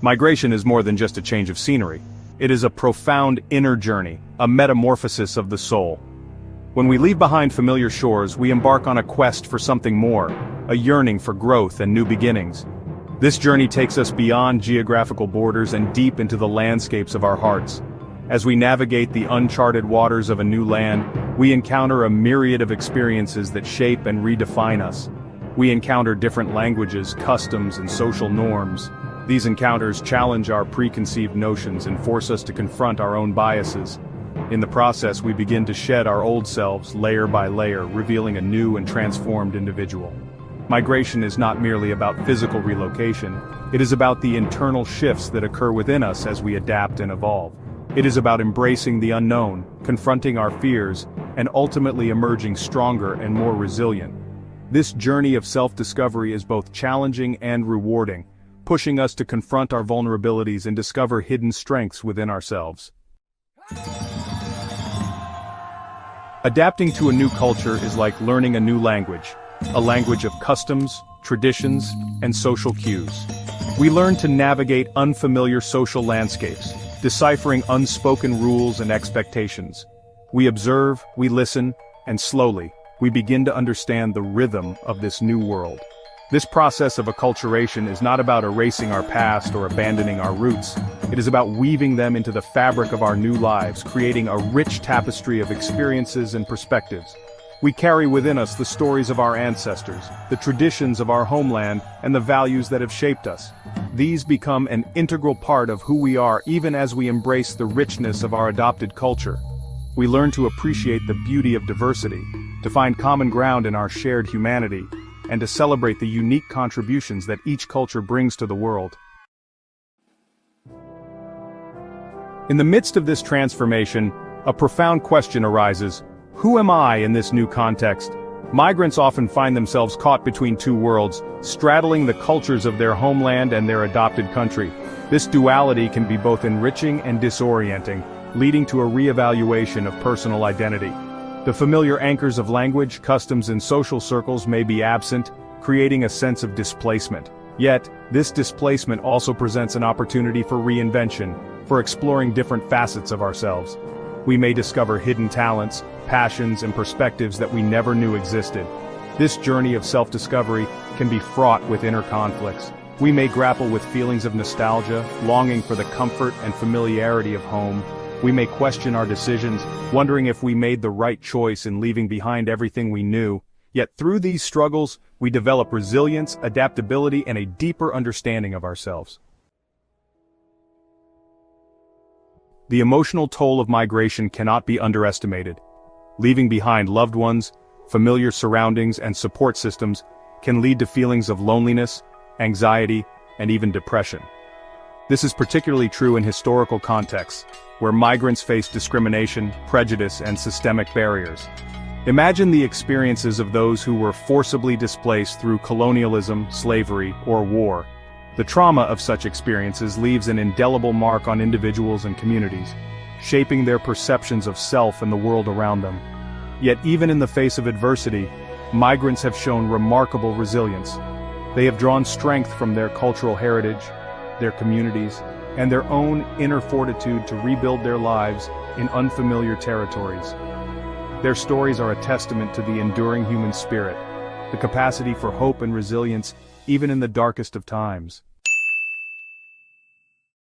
Migration is more than just a change of scenery. It is a profound inner journey, a metamorphosis of the soul. When we leave behind familiar shores, we embark on a quest for something more, a yearning for growth and new beginnings. This journey takes us beyond geographical borders and deep into the landscapes of our hearts. As we navigate the uncharted waters of a new land, we encounter a myriad of experiences that shape and redefine us. We encounter different languages, customs, and social norms. These encounters challenge our preconceived notions and force us to confront our own biases. In the process, we begin to shed our old selves layer by layer, revealing a new and transformed individual. Migration is not merely about physical relocation, it is about the internal shifts that occur within us as we adapt and evolve. It is about embracing the unknown, confronting our fears, and ultimately emerging stronger and more resilient. This journey of self-discovery is both challenging and rewarding, pushing us to confront our vulnerabilities and discover hidden strengths within ourselves. Adapting to a new culture is like learning a new language, a language of customs, traditions, and social cues. We learn to navigate unfamiliar social landscapes, deciphering unspoken rules and expectations. We observe, we listen, and slowly, we begin to understand the rhythm of this new world. This process of acculturation is not about erasing our past or abandoning our roots. It is about weaving them into the fabric of our new lives, creating a rich tapestry of experiences and perspectives. We carry within us the stories of our ancestors, the traditions of our homeland, and the values that have shaped us. These become an integral part of who we are even as we embrace the richness of our adopted culture. We learn to appreciate the beauty of diversity, to find common ground in our shared humanity, and to celebrate the unique contributions that each culture brings to the world. In the midst of this transformation, a profound question arises: who am I in this new context? Migrants often find themselves caught between two worlds, straddling the cultures of their homeland and their adopted country. This duality can be both enriching and disorienting, leading to a reevaluation of personal identity. The familiar anchors of language, customs, and social circles may be absent, creating a sense of displacement. Yet, this displacement also presents an opportunity for reinvention, for exploring different facets of ourselves. We may discover hidden talents, passions, and perspectives that we never knew existed. This journey of self-discovery can be fraught with inner conflicts. We may grapple with feelings of nostalgia, longing for the comfort and familiarity of home. We may question our decisions, wondering if we made the right choice in leaving behind everything we knew. Yet through these struggles, we develop resilience, adaptability, and a deeper understanding of ourselves. The emotional toll of migration cannot be underestimated. Leaving behind loved ones, familiar surroundings, and support systems can lead to feelings of loneliness, anxiety, and even depression. This is particularly true in historical contexts, where migrants face discrimination, prejudice, and systemic barriers. Imagine the experiences of those who were forcibly displaced through colonialism, slavery, or war. The trauma of such experiences leaves an indelible mark on individuals and communities, shaping their perceptions of self and the world around them. Yet even in the face of adversity, migrants have shown remarkable resilience. They have drawn strength from their cultural heritage, their communities, and their own inner fortitude to rebuild their lives in unfamiliar territories. Their stories are a testament to the enduring human spirit, the capacity for hope and resilience even in the darkest of times.